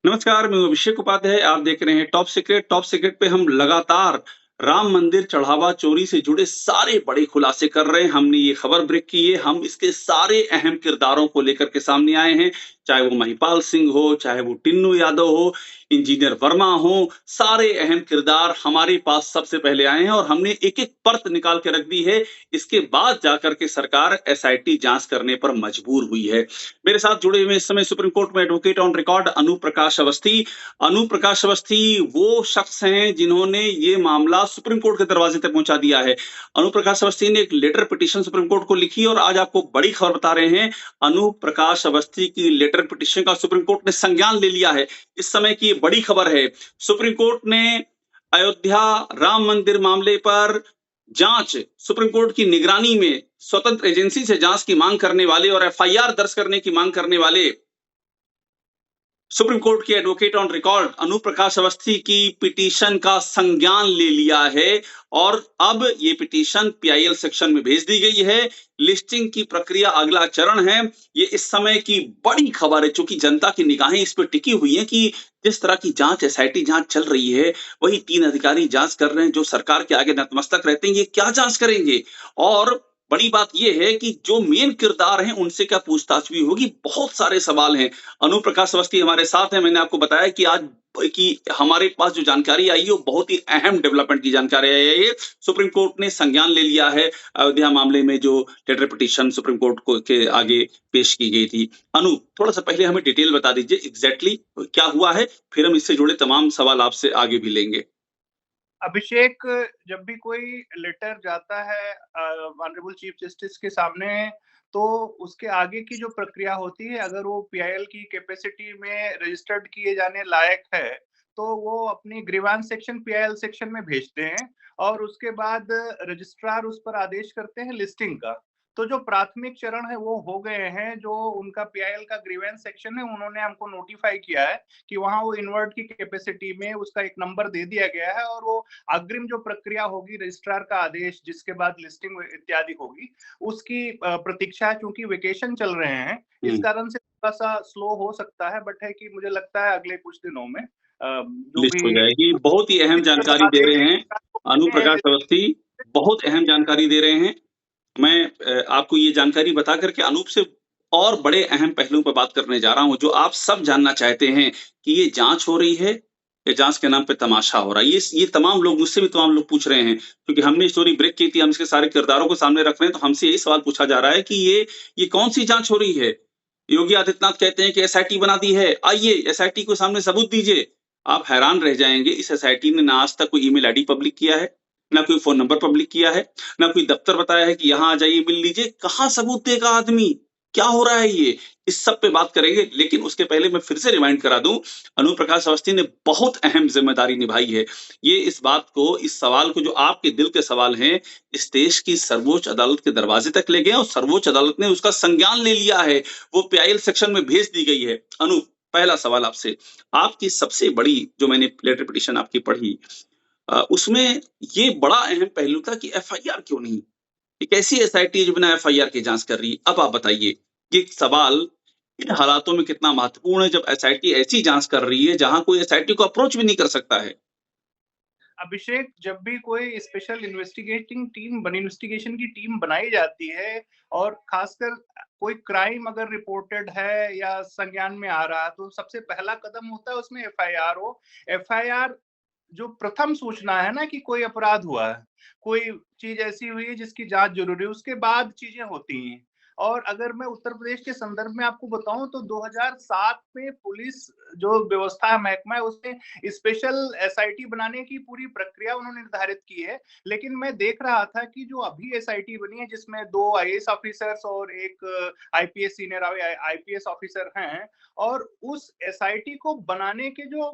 नमस्कार, मैं अभिषेक उपाध्याय। आप देख रहे हैं टॉप सीक्रेट। टॉप सीक्रेट पे हम लगातार राम मंदिर चढ़ावा चोरी से जुड़े सारे बड़े खुलासे कर रहे हैं। हमने ये खबर ब्रेक की है, हम इसके सारे अहम किरदारों को लेकर के सामने आए हैं। चाहे वो महिपाल सिंह हो, चाहे वो टिन्नू यादव हो, इंजीनियर वर्मा हो, सारे अहम किरदार हमारे पास सबसे पहले आए हैं और हमने एक-एक परत निकाल के रख दी है। इसके बाद जाकर के सरकार एसआईटी जाँच करने पर मजबूर हुई है। मेरे साथ जुड़े हुए इस समय सुप्रीम कोर्ट में एडवोकेट ऑन रिकॉर्ड अनूप प्रकाश अवस्थी। अनूप प्रकाश अवस्थी वो शख्स हैं जिन्होंने ये मामला सुप्रीम कोर्ट के दरवाजे तक पहुंचा दिया है। अनूप प्रकाश अवस्थी ने एक लेटर पिटीशन सुप्रीम कोर्ट को लिखी और आज आपको बड़ी खबर बता रहे हैं। अनूप प्रकाश अवस्थी की लेटर पिटीशन का सुप्रीम कोर्ट ने संज्ञान ले लिया है। इस समय की ये बड़ी खबर है। सुप्रीम कोर्ट ने अयोध्या राम मंदिर मामले पर जांच सुप्रीम कोर्ट की निगरानी में स्वतंत्र एजेंसी से जांच की मांग करने वाले और एफआईआर दर्ज करने की मांग करने वाले सुप्रीम कोर्ट के एडवोकेट ऑन रिकॉर्ड अनूप प्रकाश अवस्थी की पिटीशन का संज्ञान ले लिया है और अब ये पिटीशन पीआईएल सेक्शन में भेज दी गई है। लिस्टिंग की प्रक्रिया अगला चरण है। ये इस समय की बड़ी खबर है, चूंकि जनता की निगाहें इस पर टिकी हुई हैं कि जिस तरह की जांच एसआईटी जांच चल रही है, वही 3 अधिकारी जांच कर रहे हैं जो सरकार के आगे नतमस्तक रहते हैं। ये क्या जांच करेंगे? और बड़ी बात ये है कि जो मेन किरदार हैं उनसे क्या पूछताछ भी होगी? बहुत सारे सवाल हैं। अनु प्रकाश अवस्थी हमारे साथ हैं। मैंने आपको बताया कि आज कि हमारे पास जो जानकारी आई है वो बहुत ही अहम डेवलपमेंट की जानकारी आई है। ये सुप्रीम कोर्ट ने संज्ञान ले लिया है अयोध्या मामले में जो लेटर पिटीशन सुप्रीम कोर्ट को के आगे पेश की गई थी। अनु, थोड़ा सा पहले हमें डिटेल बता दीजिए एग्जैक्टली क्या हुआ है, फिर हम इससे जुड़े तमाम सवाल आपसे आगे भी लेंगे। अभिषेक, जब भी कोई लेटर जाता है ऑनरेबल चीफ जस्टिस के सामने, तो उसके आगे की जो प्रक्रिया होती है, अगर वो पीआईएल की कैपेसिटी में रजिस्टर्ड किए जाने लायक है, तो वो अपनी ग्रीवांस सेक्शन पीआईएल सेक्शन में भेजते हैं और उसके बाद रजिस्ट्रार उस पर आदेश करते हैं लिस्टिंग का। तो जो प्राथमिक चरण है वो हो गए हैं। जो उनका पीआईएल का ग्रीवेंस सेक्शन है, उन्होंने हमको नोटिफाई किया है कि वहां वो इन्वर्ट की कैपेसिटी में उसका एक नंबर दे दिया गया है और वो अग्रिम जो प्रक्रिया होगी, रजिस्ट्रार का आदेश जिसके बाद लिस्टिंग इत्यादि होगी, उसकी प्रतीक्षा है। चूंकि वेकेशन चल रहे हैं, इस हम्म, कारण से थोड़ा सा स्लो हो सकता है, बट है कि मुझे लगता है अगले कुछ दिनों में जो लिस्ट हो भी जाएगी। बहुत ही अहम जानकारी दे रहे हैं अनु प्रकाश अवस्थी। बहुत अहम जानकारी दे रहे हैं। मैं आपको ये जानकारी बता कर के अनूप से और बड़े अहम पहलुओं पे बात करने जा रहा हूँ, जो आप सब जानना चाहते हैं कि ये जाँच हो रही है या जाँच के नाम पे तमाशा हो रहा है? ये तमाम लोग मुझसे भी तमाम लोग पूछ रहे हैं, क्योंकि हमने स्टोरी ब्रेक की थी, हम इसके सारे किरदारों को सामने रख रहे हैं, तो हमसे यही सवाल पूछा जा रहा है कि ये कौन-सी जाँच हो रही है? योगी आदित्यनाथ कहते हैं कि एसआईटी बना दी है, आइए एसआईटी को सामने सबूत दीजिए। आप हैरान रह जाएँगे, इस एसआईटी ने ना आज तक कोई ईमेल आईडी पब्लिक किया है, ना कोई फ़ोन नंबर पब्लिक किया है, ना कोई दफ्तर बताया है कि यहाँ आ जाइए मिल लीजिए। कहाँ सबूत देगा आदमी? क्या हो रहा है ये? इस सब पे बात करेंगे, लेकिन उसके पहले मैं फिर से रिमाइंड करा दूँ, अनु प्रकाश अवस्थी ने बहुत अहम ज़िम्मेदारी निभाई है। ये इस बात को, इस सवाल को, जो आपके दिल के सवाल हैं, इस देश की सर्वोच्च अदालत के दरवाजे तक ले गए और सर्वोच्च अदालत ने उसका संज्ञान ले लिया है। वो पीआईएल सेक्शन में भेज दी गई है। अनु, पहला सवाल आपसे, आपकी सबसे बड़ी जो मैंने लेटर पिटीशन आपकी पढ़ी, उसमें ये बड़ा अहम पहलू था कि एफआईआर क्यों नहीं? एक ऐसी एसआईटी है जो बिना एफआईआर के जाँच कर रही है। अब आप बताइए, ये सवाल इन हालातों में कितना महत्वपूर्ण है जब एसआईटी ऐसी जाँच कर रही है जहाँ कोई एसआईटी को अप्रोच भी नहीं कर सकता है? अभिषेक, जब भी कोई स्पेशल इन्वेस्टिगेशन की टीम बनाई जाती है और खासकर कोई क्राइम अगर रिपोर्टेड है या संज्ञान में आ रहा है, तो सबसे पहला कदम होता है उसमें एफआईआर हो। एफआईआर जो प्रथम सूचना है ना कि कोई अपराध हुआ है, कोई चीज ऐसी हुई है जिसकी जांच जरूरी है, उसके बाद चीजें होती हैं। और अगर मैं उत्तर प्रदेश के संदर्भ में आपको बताऊं, तो 2007 में पुलिस जो व्यवस्था है, महकमा है, उसने स्पेशल एसआईटी बनाने की पूरी प्रक्रिया उन्होंने निर्धारित की है। लेकिन मैं देख रहा था कि जो अभी एसआईटी बनी है, जिसमें 2 आईएएस ऑफिसर्स और एक आईपीएस सीनियर आईपीएस ऑफिसर हैं, और उस एसआईटी को बनाने के जो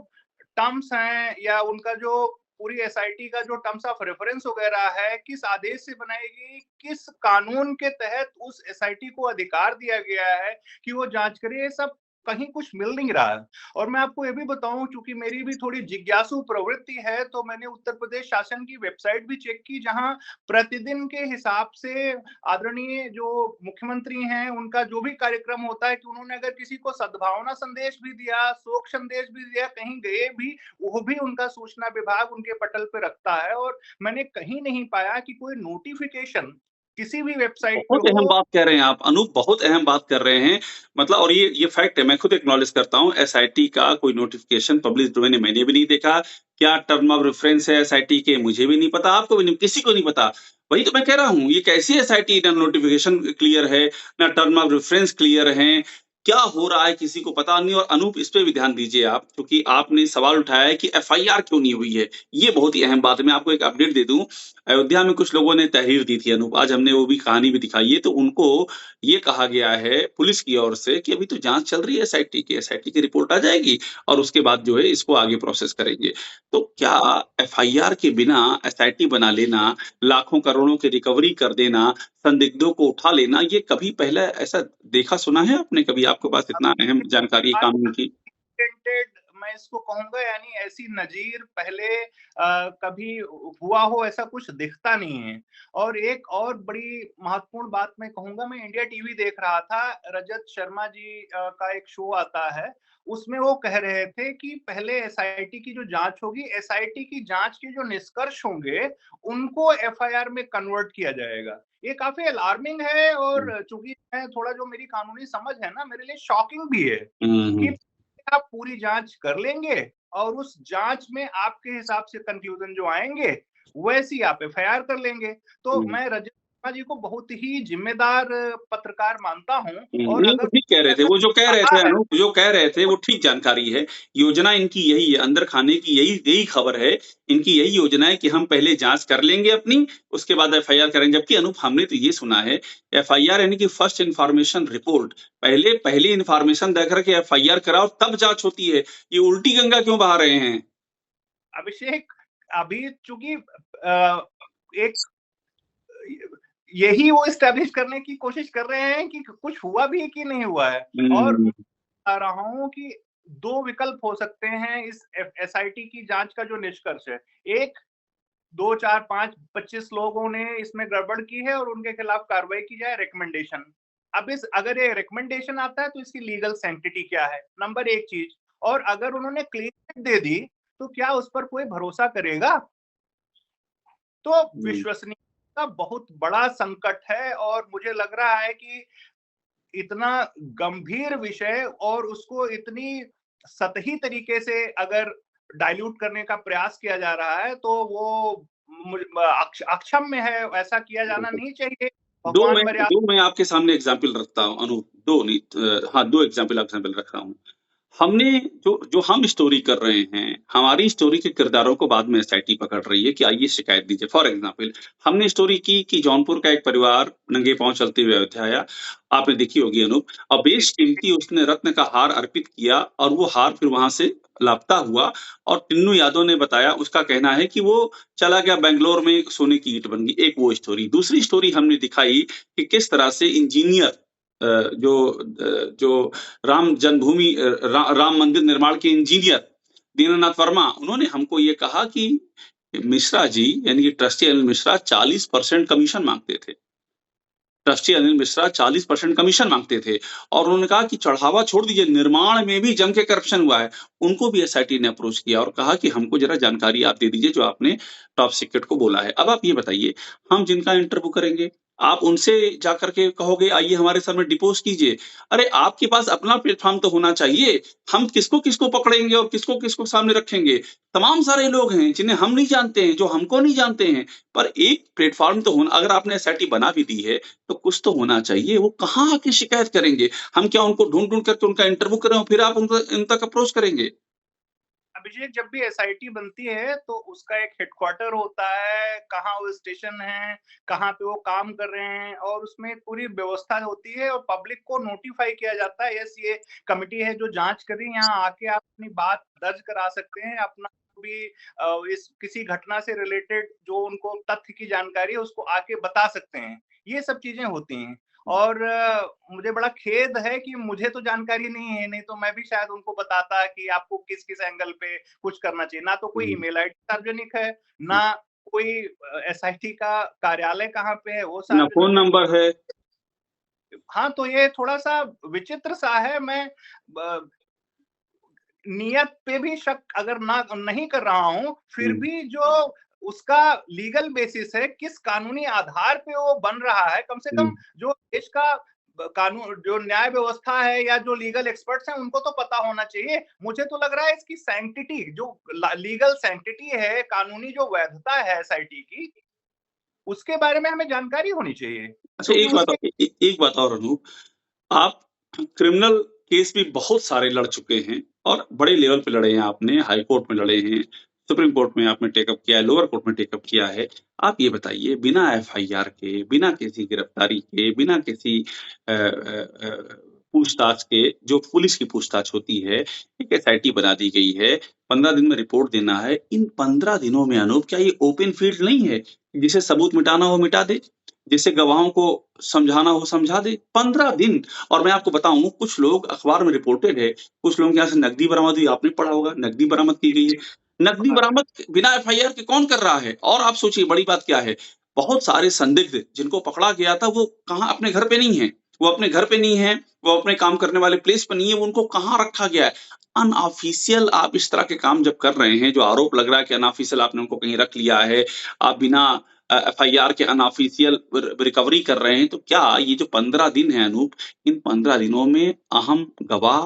टर्म्स हैं या उनका जो पूरी एसआईटी का जो टर्म्स ऑफ रेफरेंस वगैरह है, किस आदेश से बनाएगी, किस कानून के तहत उस एसआईटी को अधिकार दिया गया है कि वो जांच करे, ये सब कहीं कुछ मिल नहीं रहा है। और मैं आपको ये भी बताऊँ, चूँकि मेरी भी थोड़ी जिज्ञासु प्रवृत्ति है, तो मैंने उत्तर प्रदेश शासन की वेबसाइट भी चेक की, जहाँ प्रतिदिन के हिसाब से आदरणीय जो मुख्यमंत्री हैं, उनका जो भी कार्यक्रम होता है कि उन्होंने अगर किसी को सद्भावना संदेश भी दिया, शोक संदेश भी दिया, कहीं गए भी, वो भी उनका सूचना विभाग उनके पटल पे रखता है। और मैंने कहीं नहीं पाया कि कोई नोटिफ़िकेशन किसी भी वेबसाइट पे बहुत अहम हो। बात कह रहे हैं आप, अनूप बहुत अहम बात कर रहे हैं। मतलब और ये फैक्ट है, मैं खुद एक्नॉलेज करता हूँ, एसआईटी का कोई नोटिफ़िकेशन पब्लिक डोमेन में मैंने भी नहीं देखा। क्या टर्म ऑफ रेफरेंस है एसआईटी के, मुझे भी नहीं पता, आपको भी नहीं, किसी को नहीं पता। वही तो मैं कह रहा हूँ, ये कैसी एसआईटी, ना नोटिफ़िकेशन क्लियर है, ना टर्म ऑफ रेफरेंस क्लियर हैं। क्या हो रहा है किसी को पता नहीं। और अनूप इस पे भी ध्यान दीजिए आप, क्योंकि आपने सवाल उठाया है कि एफआईआर क्यों नहीं हुई है। ये बहुत ही अहम बात है। मैं आपको एक अपडेट दे दूँ, अयोध्या में कुछ लोगों ने तहरीर दी थी अनूप, आज हमने वो भी कहानी भी दिखाई है, तो उनको ये कहा गया है पुलिस की ओर से कि अभी तो जाँच चल रही है एसआईटी की रिपोर्ट आ जाएगी और उसके बाद जो है इसको आगे प्रोसेस करेंगे। तो क्या एफआईआर के बिना एसआईटी बना लेना, लाखों करोड़ों की रिकवरी कर देना, संदिग्धों को उठा लेना, ये कभी पहले ऐसा देखा सुना है आपने कभी? आपके पास इतना अहम जानकारी है कानून की? अनप्रेसिडेंटेड मैं इसको कहूँगा, यानी ऐसी नज़ीर पहले कभी हुआ हो ऐसा कुछ दिखता नहीं है। और एक और बड़ी महत्वपूर्ण बात मैं कहूँगा, मैं इंडिया टीवी देख रहा था, रजत शर्मा जी का एक शो आता है, उसमें वो कह रहे थे कि पहले एसआईटी की जो जाँच होगी, एसआईटी की जाँच के जो निष्कर्ष होंगे, उनको एफआईआर में कन्वर्ट किया जाएगा। ये काफ़ी अलार्मिंग है, हुँ। और चूँकि मैं थोड़ा, जो मेरी कानूनी समझ है ना, मेरे लिए शॉकिंग भी है हुँ, कि हुँ। आप पूरी जांच कर लेंगे और उस जांच में आपके हिसाब से कंक्लूजन जो आएंगे, वैसी आप एफआईआर कर लेंगे। तो हुँ। मैं रजत शर्मा जी को बहुत ही जिम्मेदार पत्रकार मानता हूँ। और नहीं, वो अगर ठीक कह रहे थे। ऐसा वो जो कह रहे कहा थे है अनूप, जो कह रहे थे तो वो ठीक जानकारी है। योजना इनकी यही है, अंदर खाने की यही यही खबर है। इनकी यही योजना है कि हम पहले जाँच कर लेंगे अपनी, उसके बाद एफआईआर करेंगे। जबकि अनूप हमने तो ये सुना है, एफआईआर यानी कि फर्स्ट इन्फॉर्मेशन रिपोर्ट। पहली इन्फॉर्मेशन देकर के एफआईआर कराओ तब जाँच होती है। ये उल्टी गंगा क्यों बहा रहे हैं? अभिषेक, अभी चूंकि एक यही वो इस्टेब्लिश करने की कोशिश कर रहे हैं कि कुछ हुआ भी है कि नहीं हुआ है। और हुँ। बता रहा हूँ कि 2 विकल्प हो सकते हैं इस एसआईटी की जांच का जो निष्कर्ष है। एक, 2, 4, 5, 25 लोगों ने इसमें गड़बड़ की है और उनके खिलाफ कार्रवाई की जाए, रिकमेंडेशन। अब इस अगर ये रिकमेंडेशन आता है तो इसकी लीगल सैंक्टिटी क्या है? नंबर 1 चीज़। और अगर उन्होंने क्लीन चिट दे दी, तो क्या उस पर कोई भरोसा करेगा? तो हुँ। विश्वसनीयता का बहुत बड़ा संकट है, और मुझे लग रहा है कि इतना गंभीर विषय और उसको इतनी सतही तरीके से अगर डाइल्यूट करने का प्रयास किया जा रहा है, तो वो अक्षम्य है, ऐसा किया जाना बिल्कुल। नहीं चाहिए। 2 भगवान मैं मर्यादा। 2 मैं आपके सामने एग्ज़ाम्पल रखता हूँ अनूप, 2 नहीं, हाँ, 2 एग्ज़ाम्पल रख रहा हूँ। हमने जो जो हम स्टोरी कर रहे हैं, हमारी स्टोरी के किरदारों को बाद में एसआईटी पकड़ रही है कि आइए शिकायत दीजिए। फॉर एग्ज़ाम्पल, हमने स्टोरी की कि जौनपुर का एक परिवार नंगे पाँव चलते हुए अयोध्या आया। आपने देखी होगी अनूप। और जी, बेशकीमती उसने रत्न का हार अर्पित किया और वो हार फिर वहाँ से लापता हुआ। और टिन्नू यादव ने बताया, उसका कहना है कि वो चला गया बैंगलोर में, सोने की ईंट बन गई। एक वो स्टोरी। दूसरी स्टोरी हमने दिखाई कि किस तरह से इंजीनियर जो राम जन्मभूमि राम मंदिर निर्माण के इंजीनियर दीनानाथ वर्मा, उन्होंने हमको ये कहा कि मिश्रा जी यानी कि ट्रस्टी अनिल मिश्रा 40% कमीशन माँगते थे। ट्रस्टी अनिल मिश्रा 40% कमीशन माँगते थे और उन्होंने कहा कि चढ़ावा छोड़ दीजिए, निर्माण में भी जम के करप्शन हुआ है। उनको भी एसआईटी ने अप्रोच किया और कहा कि हमको ज़रा जानकारी आप दे दीजिए जो आपने टॉप सीक्रेट को बोला है। अब आप ये बताइए, हम जिनका इंटरव्यू करेंगे, आप उनसे जाकर के कहोगे आइए हमारे सर में डिपोज़ कीजिए। अरे आपके पास अपना प्लेटफ़ॉर्म तो होना चाहिए। हम किसको-किसको पकड़ेंगे और किसको-किसको सामने रखेंगे? तमाम सारे लोग हैं जिन्हें हम नहीं जानते हैं, जो हमको नहीं जानते हैं। पर एक प्लेटफ़ॉर्म तो होना, अगर आपने एसआईटी बना भी दी है, तो कुछ तो होना चाहिए। वो कहाँ आके शिकायत करेंगे? हम क्या उनको ढूँढ-ढूँढ करके उनका इंटरव्यू करें और फिर आप उनको इन तक अप्रोच करेंगे? अभिषेक, जब भी एसआईटी बनती है तो उसका एक हेडक्वार्टर होता है, कहाँ वो स्टेशन है, कहाँ पे वो काम कर रहे हैं, और उसमें एक पूरी व्यवस्था होती है और पब्लिक को नोटिफाई किया जाता है, यस ये कमिटी है जो जांच कर रही है, यहाँ आके आप अपनी बात दर्ज करा सकते हैं, अपना भी इस किसी घटना से रिलेटेड जो उनको तथ्य की जानकारी है उसको आके बता सकते हैं। ये सब चीजें होती हैं। और मुझे बड़ा खेद है कि मुझे तो जानकारी नहीं है, नहीं तो मैं भी शायद उनको बताता कि आपको किस-किस एंगल पे कुछ करना चाहिए। ना तो कोई हुँ, ईमेल आईडी सार्वजनिक है, हुँ। ना कोई एसआईटी का कार्यालय कहाँ पे है वो ना फ़ोन सार्वजनिक है। नंबर है। हाँ, तो ये थोड़ा-सा विचित्र सा है। मैं ब नियत पे भी शक अगर ना नहीं कर रहा हूँ, फिर हुँ, भी जो उसका लीगल बेसिस है, किस कानूनी आधार पे वो बन रहा है, कम से हुँ। कम जो देश का कानून जो न्याय व्यवस्था है या जो लीगल एक्सपर्ट्स हैं, उनको तो पता होना चाहिए। मुझे तो लग रहा है इसकी सैंक्टिटी जो लीगल सैंक्टिटी है, कानूनी जो वैधता है एसआईटी की, उसके बारे में हमें जानकारी होनी चाहिए। अच्छा क्योंकि एक बात उसके एक बात और अनूप, आप क्रिमिनल केस भी बहुत सारे लड़ चुके हैं और बड़े लेवल पे लड़े हैं आपने, हाई कोर्ट में लड़े हैं, सुप्रीम कोर्ट में आपने टेकअप किया है, लोअर कोर्ट में टेकअप किया है। आप ये बताइए बिना एफआईआर के, बिना किसी गिरफ्तारी के, बिना किसी पूछताछ के जो पुलिस की पूछताछ होती है, एक एसआईटी बना दी गई है, 15 दिन में रिपोर्ट देना है। इन 15 दिनों में अनूप क्या ये ओपन फील्ड नहीं है? जिसे सबूत मिटाना हो मिटा दे, जिसे गवाहों को समझाना हो समझा दे। 15 दिन। और मैं आपको बताऊँ कुछ लोग अखबार में रिपोर्टेड है, कुछ लोगों के यहाँ से नकदी बरामद हुई, आपने पढ़ा होगा, नकदी बरामद की गई है। नकदी बरामद बिना एफआईआर के कौन कर रहा है? और आप सोचिए बड़ी बात क्या है, बहुत सारे संदिग्ध जिनको पकड़ा गया था वो कहाँ अपने घर पे नहीं हैं। वो अपने घर पे नहीं हैं, वो अपने काम करने वाले प्लेस पे नहीं है, उनको कहाँ रखा गया है? अनऑफिशियल आप इस तरह के काम जब कर रहे हैं, जो आरोप लग रहा है कि अनऑफिशियल आपने उनको कहीं रख लिया है, आप बिना एफआईआर के अनऑफिशियल रिकवरी कर रहे हैं, तो क्या ये जो 15 दिन है अनूप, इन 15 दिनों में अहम गवाह,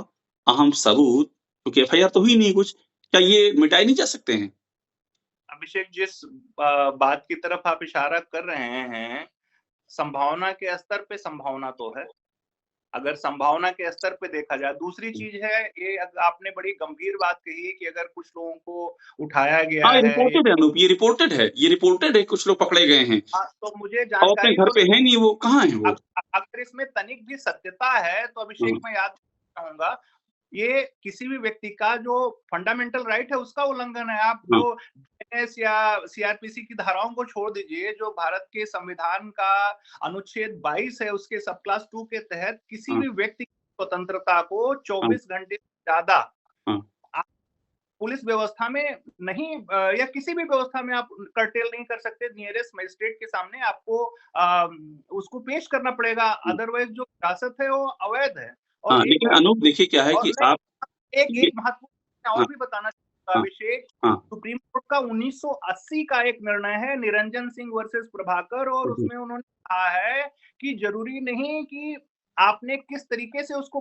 अहम सबूत, क्योंकि एफआईआर तो हुई नहीं कुछ, क्या ये मिटाए नहीं जा सकते हैं? अभिषेक जिस बात की तरफ आप इशारा कर रहे हैं, संभावना के स्तर पे संभावना तो है। अगर संभावना के स्तर पे देखा जाए, दूसरी चीज़ है ये आपने बड़ी गंभीर बात कही है कि अगर कुछ लोगों को उठाया गया हाँ, ये है या रिपोर्टेड है अनूप, ये रिपोर्टेड है, कुछ लोग पकड़े गए हैं। तो मुझे अब अपने जानकारी घर तो पे हैं नहीं वो, कहाँ हैं वो? अगर इसमें तनिक भी सत्यता है तो हाँ, अभिषेक मैं याद चाहूँगा, ये किसी भी व्यक्ति का जो फंडामेंटल राइट है उसका उल्लंघन है। आप हाँ, जो बीएनएस या सीआरपीसी की धाराओं को छोड़ दीजिए, जो भारत के संविधान का अनुच्छेद 22 है उसके सब क्लास 2 के तहत किसी हाँ, भी व्यक्ति की स्वतंत्रता को हाँ, 24 घंटे से ज़्यादा हाँ, पुलिस व्यवस्था में नहीं या किसी भी व्यवस्था में आप कर्टेल नहीं कर सकते। नियरेस्ट मजिस्ट्रेट के सामने आपको उसको पेश करना पड़ेगा, हाँ, अदरवाइज जो हिरासत है वो अवैध है। हाँ, और एक लेकिन मैं अनूप देखिए क्या है और कि मैं आप एक ये एक महत्वपूर्ण हाँ, और भी बताना चाहूँगा हाँ, अभिषेक, हाँ, सुप्रीम कोर्ट का 1980 का एक निर्णय है निरंजन सिंह वर्सेस प्रभाकर, और हुँ, उसमें उन्होंने कहा है कि जरूरी नहीं कि आपने किस तरीके से उसको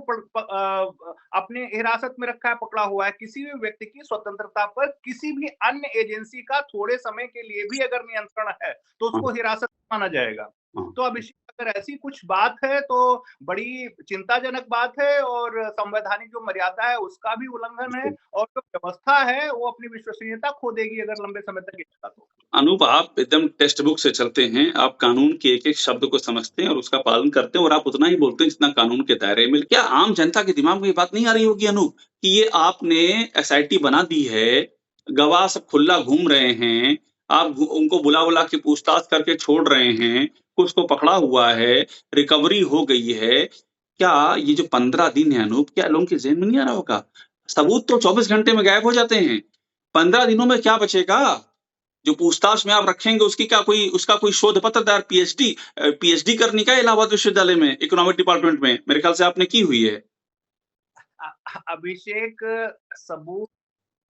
अपने हिरासत में रखा है, पकड़ा हुआ है। किसी भी व्यक्ति की स्वतंत्रता पर किसी भी अन्य एजेंसी का थोड़े समय के लिए भी अगर नियंत्रण है, तो हाँ, उसको हिरासत में माना जाएगा। हाँ। तो अभिषेक अगर ऐसी कुछ बात है तो बड़ी चिंताजनक बात है, और संवैधानिक जो मर्यादा है उसका भी उल्लंघन है, और जो व्यवस्था है वो अपनी विश्वसनीयता खो देगी अगर लंबे समय तक ये चला तो। अनूप आप एकदम टेक्स्ट बुक से चलते हैं, आप कानून के एक-एक शब्द को समझते हैं और उसका पालन करते हैं और आप उतना ही बोलते हैं जितना कानून के दायरे में। क्या आम जनता के दिमाग में ये बात नहीं आ रही होगी अनूप, कि ये आपने एसआईटी बना दी है, गवाह सब खुला घूम रहे हैं, आप घु उनको बुला-बुला के पूछताछ करके छोड़ रहे हैं, कुछ को पकड़ा हुआ है, रिकवरी हो गई है। क्या ये जो 15 दिन है अनूप, क्या लोगों के ज़हन में नहीं आ रहा होगा? सबूत तो 24 घंटे में गायब हो जाते हैं, 15 दिनों में क्या बचेगा? जो पूछताछ में आप रखेंगे उसका कोई शोध पत्र दायर पीएचडी करनी का इलाहाबाद विश्वविद्यालय में इकोनॉमिक डिपार्टमेंट में मेरे ख्याल से आपने की हुई है। अभिषेक, सबूत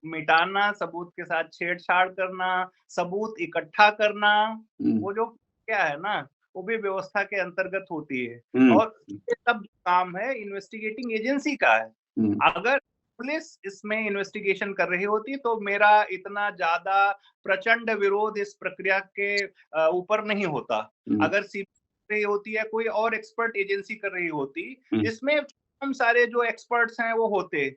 मिटाना, सबूत के साथ छेड़छाड़ करना, सबूत इकट्ठा करना, हुँ, वो जो क्या है ना, वो भी व्यवस्था के अंतर्गत होती है, हुँ, और ये सब काम है इन्वेस्टिगेटिंग एजेंसी का है। हुँ, अगर पुलिस इसमें इन्वेस्टिगेशन कर रही होती तो मेरा इतना ज़्यादा प्रचंड विरोध इस प्रक्रिया के ऊपर नहीं होता। हुँ, अगर सीबीआई कर रही होती या कोई और एक्सपर्ट एजेंसी कर रही होती, हुँ, जिसमें हम सारे जो एक्सपर्ट्स हैं वो होते।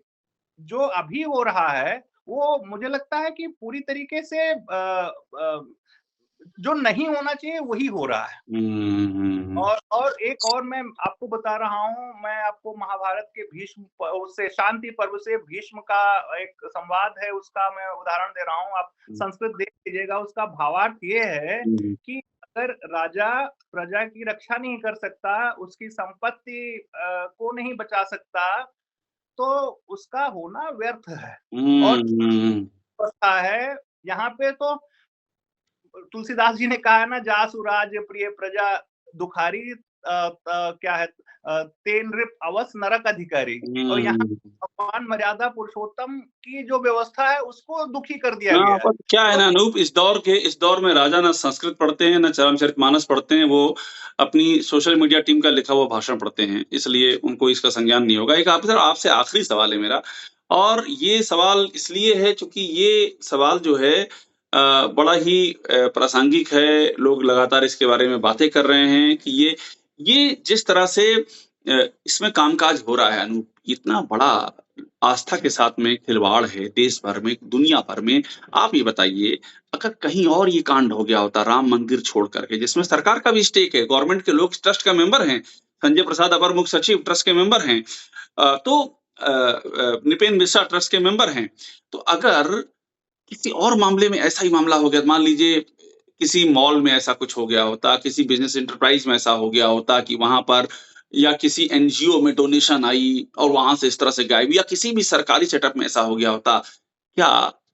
जो अभी हो रहा है, वो मुझे लगता है कि पूरी तरीके से जो नहीं होना चाहिए वही हो रहा है। हुँ, हुँ, और एक और मैं आपको बता रहा हूँ, मैं आपको महाभारत के भीष्म उससे शांति पर्व से भीष्म का एक संवाद है, उसका मैं उदाहरण दे रहा हूँ, आप हुँ, संस्कृत देख लीजिएगा। उसका भावार्थ ये है हुँ, कि अगर राजा प्रजा की रक्षा नहीं कर सकता, उसकी संपत्ति को नहीं बचा सकता, तो उसका होना व्यर्थ है। और हुँ। व्यवस्था है, यहाँ पे तो तुलसीदास जी ने कहा है ना, जासु राज प्रिय प्रजा दुखारी क्या है, तेन नृप अवस नरक अधिकारी। और यहाँ हुँ। भगवान मर्यादा पुरुषोत्तम की जो व्यवस्था है उसको दुखी कर दिया हाँ, गया है। पर क्या है तो ना अनूप, इस दौर में राजा ना संस्कृत पढ़ते हैं, ना चरमचरितमानस पढ़ते हैं, वो अपनी सोशल मीडिया टीम का लिखा हुआ भाषण पढ़ते हैं, इसलिए उनको इसका संज्ञान नहीं होगा। एक आप सर आपसे आखिरी सवाल है मेरा, और ये सवाल इसलिए है चूँकि ये सवाल जो है बड़ा ही प्रासंगिक है, लोग लगातार इसके बारे में बातें कर रहे हैं कि ये जिस तरह से इसमें कामकाज हो रहा है अनूप, इतना बड़ा आस्था के साथ में खिलवाड़ है देश भर में, दुनिया भर में। आप ये बताइए, अगर कहीं और ये कांड हो गया होता राम मंदिर छोड़ कर के, जिसमें सरकार का भी स्टेक है, गवर्नमेंट के लोग ट्रस्ट का मेंबर हैं, संजय प्रसाद अपर मुख्य सचिव ट्रस्ट के मेंबर हैं, नृपेंद्र मिश्रा ट्रस्ट के मेंबर हैं। तो अगर किसी और मामले में ऐसा ही मामला हो गया, मान लीजिए किसी मॉल में ऐसा कुछ हो गया होता, किसी बिज़नेस एंटरप्राइज़ में ऐसा हो गया होता कि वहाँ पर या किसी एनजीओ में डोनेशन आई और वहाँ से इस तरह से गायब, या किसी भी सरकारी सेटअप में ऐसा हो गया होता, क्या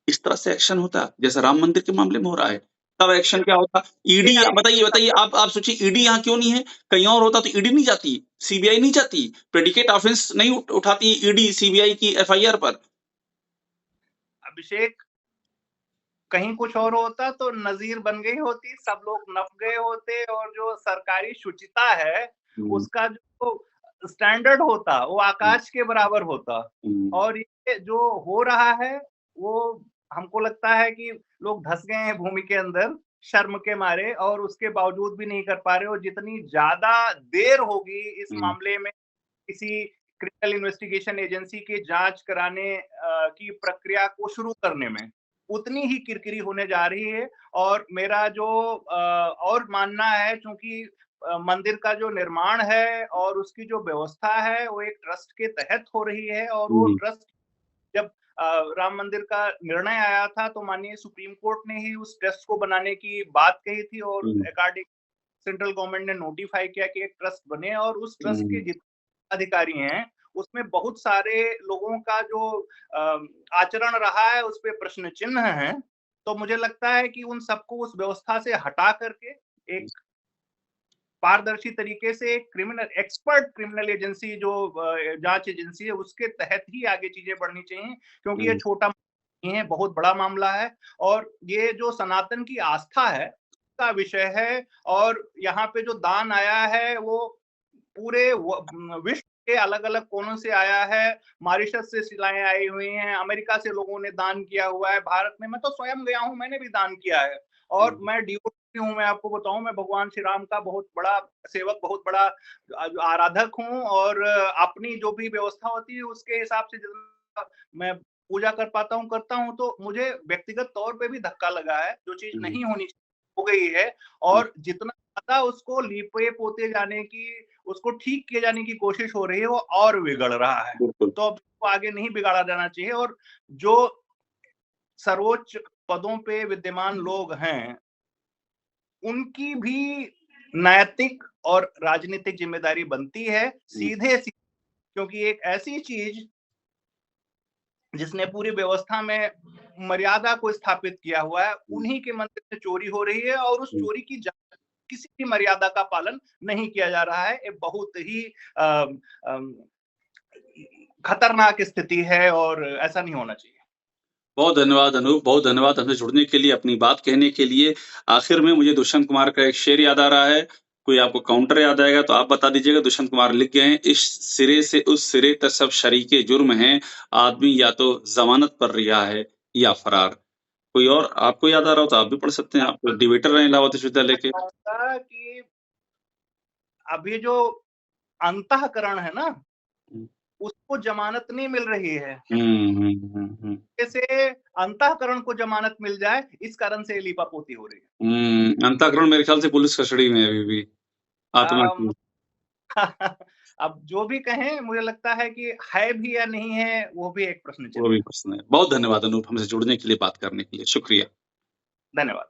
इस तरह से एक्शन होता, जैसा राम मंदिर के मामले में हो रहा है? तब एक्शन क्या होता? ईडी बताइए आप सोचिए ईडी यहाँ क्यों नहीं है? कहीं और होता तो ईडी नहीं जाती, सीबीआई नहीं जाती, प्रेडिकेट ऑफेंस नहीं उठाती ईडी सीबीआई की एफआईआर पर। अभिषेक, कहीं कुछ और होता तो नज़ीर बन गई होती, सब लोग नप गए होते, और जो सरकारी शुचिता है, हुँ, उसका जो स्टैंडर्ड होता, वो हुँ, आकाश के बराबर होता। हुँ, और ये जो हो रहा है, वो हमको लगता है कि लोग धँस गए हैं भूमि के अंदर, शर्म के मारे, और उसके बावजूद भी नहीं कर पा रहे। और जितनी ज़्यादा देर होगी इस हुँ, मामले में किसी क्रिमिनल इन्वेस्टिगेशन एजेंसी की जांच कराने की प्रक्रिया को शुरू करने में, उतनी ही किरकिरी होने जा रही है। और मेरा जो और मानना है, चूंकि मंदिर का जो निर्माण है और उसकी जो व्यवस्था है वो एक ट्रस्ट के तहत हो रही है, और वो हुँ, ट्रस्ट जब राम मंदिर का निर्णय आया था तो माननीय सुप्रीम कोर्ट ने ही उस ट्रस्ट को बनाने की बात कही थी, और हुँ, अकॉर्डिंग सेंट्रल गवर्नमेंट ने नोटिफाई किया कि एक ट्रस्ट बने, और उस ट्रस्ट के हुँ, जितने अधिकारी हैं उसमें बहुत सारे लोगों का जो आचरण रहा है उस पे प्रश्न चिन्ह है। तो मुझे लगता है कि उन सबको उस व्यवस्था से हटा करके एक पारदर्शी तरीके से क्रिमिनल एक्सपर्ट क्रिमिनल एजेंसी जो जांच एजेंसी है उसके तहत ही आगे चीजें बढ़नी चाहिए, क्योंकि ये हुँ, छोटा नहीं है, बहुत बड़ा मामला है। और ये जो सनातन की आस्था है का विषय है, और यहाँ पे जो दान आया है वो पूरे विश्व के अलग-अलग कोनों से आया है। मॉरिशस से शिलाएँ आई हुई हैं, अमेरिका से लोगों ने दान किया हुआ है, भारत में मैं तो स्वयं गया हूँ, मैंने भी दान किया है। और हुँ, मैं डिवोटी हूँ, मैं आपको बताऊँ, मैं भगवान श्री राम का बहुत बड़ा सेवक, बहुत बड़ा आराधक हूँ, और अपनी जो भी व्यवस्था होती है उसके हिसाब से जितना मैं पूजा कर पाता हूँ, करता हूँ। तो मुझे व्यक्तिगत तौर पे भी धक्का लगा है, जो चीज़ हुँ, नहीं होनी चाहिए, हो गई है। हुँ, और जितना ज़्यादा उसको लीपे-पोते जाने की, उसको ठीक किए जाने की कोशिश हो रही है, वो और बिगड़ रहा है। बिल्कुल। तो अब इसको आगे नहीं बिगाड़ा जाना चाहिए। और जो सर्वोच्च पदों पे विद्यमान लोग हैं, उनकी भी नैतिक और राजनीतिक ज़िम्मेदारी बनती है, हुँ, सीधे-सीधे, क्योंकि एक ऐसी चीज़ जिसने पूरी व्यवस्था में मर्यादा को स्थापित किया हुआ है, हुँ, उन्हीं के मंदिर से चोरी हो रही है, और उस हुँ। चोरी की जांच किसी भी मर्यादा का पालन नहीं किया जा रहा है। ये बहुत ही अम, अम, खतरनाक स्थिति है, और ऐसा नहीं होना चाहिए। बहुत धन्यवाद अनूप, बहुत धन्यवाद हमसे जुड़ने के लिए, अपनी बात कहने के लिए। आखिर में मुझे दुष्यंत कुमार का एक शेर याद आ रहा है, कोई आपको काउंटर याद आएगा तो आप बता दीजिएगा। दुष्यंत कुमार लिख गए हैं, इस सिरे से उस सिरे तक सब शरीके जुर्म हैं, आदमी या तो ज़मानत पर रिहा है या फरार। कोई और आपको याद आ रहा हो तो आप भी पढ़ सकते हैं, आप तो डिबेटर रहे हैं इलाहाबाद विश्वविद्यालय के। कहूँगा कि अभी जो अंतःकरण है ना, हुँ, उसको ज़मानत नहीं मिल रही है। हुँ, हुँ, हुँ, हुँ। जैसे अंतःकरण को ज़मानत मिल जाए, इस कारण से ये लीपापोती हो रही है। अंतःकरण मेरे ख़्याल से पुलिस कस्टडी में है अभी भी, आत्मा अम, की। अब जो भी कहें, मुझे लगता है कि है भी या नहीं है, वो भी एक प्रश्न वो चिन्ह भी है। प्रश्न है। बहुत धन्यवाद अनूप हमसे जुड़ने के लिए, बात करने के लिए। शुक्रिया। धन्यवाद।